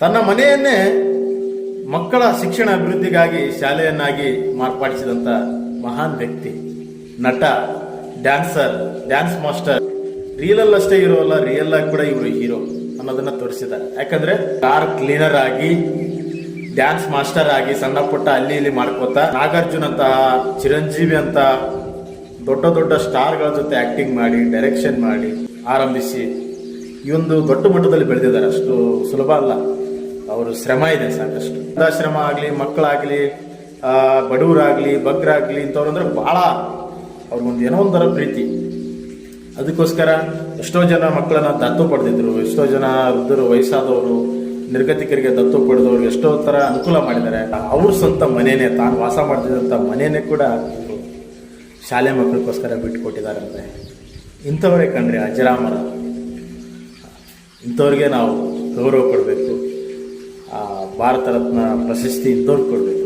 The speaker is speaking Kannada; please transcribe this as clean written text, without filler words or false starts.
ತನ್ನ ಮನೆಯನ್ನೇ ಮಕ್ಕಳ ಶಿಕ್ಷಣ ಅಭಿವೃದ್ಧಿಗಾಗಿ ಶಾಲೆಯನ್ನಾಗಿ ಮಾರ್ಪಡಿಸಿದಂಥ ಮಹಾನ್ ವ್ಯಕ್ತಿ, ನಟ, ಡ್ಯಾನ್ಸರ್, ಡ್ಯಾನ್ಸ್ ಮಾಸ್ಟರ್. ರಿಯಲ್ ಅಷ್ಟೇ ಹೀರೋ ಅಲ್ಲ, ರಿಯಲ್ ಆಗಿ ಕೂಡ ಇವರು ಹೀರೋ ಅನ್ನೋದನ್ನ ತೋರಿಸಿದ್ದಾರೆ. ಯಾಕಂದ್ರೆ ಕಾರ್ ಕ್ಲೀನರ್ ಆಗಿ, ಡ್ಯಾನ್ಸ್ ಮಾಸ್ಟರ್ ಆಗಿ, ಸಣ್ಣ ಪುಟ್ಟ ಅಲ್ಲಿ ಇಲ್ಲಿ ಮಾಡ್ಕೋತಾ ನಾಗಾರ್ಜುನ್ ಅಂತಹ, ಚಿರಂಜೀವಿ ಅಂತ ದೊಡ್ಡ ದೊಡ್ಡ ಸ್ಟಾರ್ಗಳ ಜೊತೆ ಆಕ್ಟಿಂಗ್ ಮಾಡಿ, ಡೈರೆಕ್ಷನ್ ಮಾಡಿ ಆರಂಭಿಸಿ ಈ ಒಂದು ದೊಡ್ಡ ಮಟ್ಟದಲ್ಲಿ ಬೆಳೆದಿದ್ದಾರೆ. ಅಷ್ಟು ಸುಲಭ ಅಲ್ಲ, ಅವರು ಶ್ರಮ ಇದೆ ಸಾಕಷ್ಟು. ವೃದ್ಧಾಶ್ರಮ ಆಗಲಿ, ಮಕ್ಕಳಾಗ್ಲಿ, ಬಡವರಾಗ್ಲಿ, ಬಗ್ಗರಾಗ್ಲಿ ಇಂಥವ್ರು ಅಂದ್ರೆ ಬಹಳ ಅವ್ರಿಗೊಂದು ಏನೋ ಒಂಥರ ಪ್ರೀತಿ. ಅದಕ್ಕೋಸ್ಕರ ಎಷ್ಟೋ ಜನ ಮಕ್ಕಳನ್ನ ದತ್ತು ಪಡೆದಿದ್ರು, ಎಷ್ಟೋ ಜನ ವೃದ್ಧರು, ವಯಸ್ಸಾದವರು, ನಿರ್ಗತಿಕರಿಗೆ ದತ್ತು ಪಡೆದವ್ರಿಗೆ ಎಷ್ಟೋ ತರ ಅನುಕೂಲ ಮಾಡಿದ್ದಾರೆ. ಅವ್ರ ಸ್ವಂತ ಮನೇನೆ, ತಾನು ವಾಸ ಮಾಡ್ತಿದ್ದಂಥ ಮನೇನೆ ಕೂಡ ಶಾಲೆ ಮಕ್ಕಳಿಗೋಸ್ಕರ ಬಿಟ್ಟುಕೊಟ್ಟಿದ್ದಾರೆ. ಅಂದರೆ ಇಂಥವರೇ ಕಂಡ್ರೆ ಅಜರಾಮರ. ಇಂಥವ್ರಿಗೆ ನಾವು ಗೌರವ ಕೊಡಬೇಕು. ಭಾರತ ರತ್ನ ಪ್ರಶಸ್ತಿ ಇಂಥವ್ರಿಗೆ ಕೊಡಬೇಕು.